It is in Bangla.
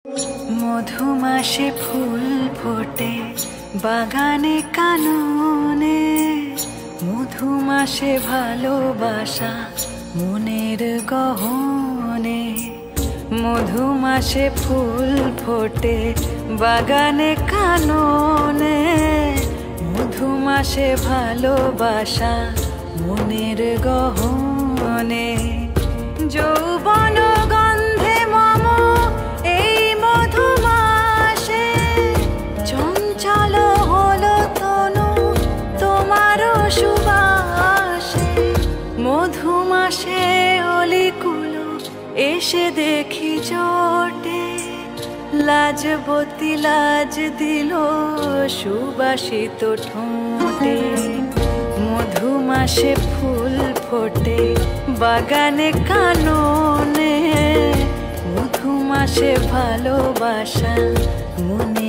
মধুমাসে ফুল ফোটে বাগানে কাননে, মধুমাসে ভালোবাসা মনের গহনে। মধুমাসে ফুল ফোটে বাগানে কাননে, মধুমাসে ভালোবাসা মনের গহনে। যৌবন গন্ধে মম এই মধুমাসে, চঞ্চল হলো তনু তোমার সুবাসে। মধুমাসে অলিকুলো এসে দেখি জোটে, লাজবতী লাজ দিল সুবাসিত ঠোঁটে। মধুমাসে ফুল ফোটে বাগানে কাননে, মধুমাসে ভালোবাসা মনে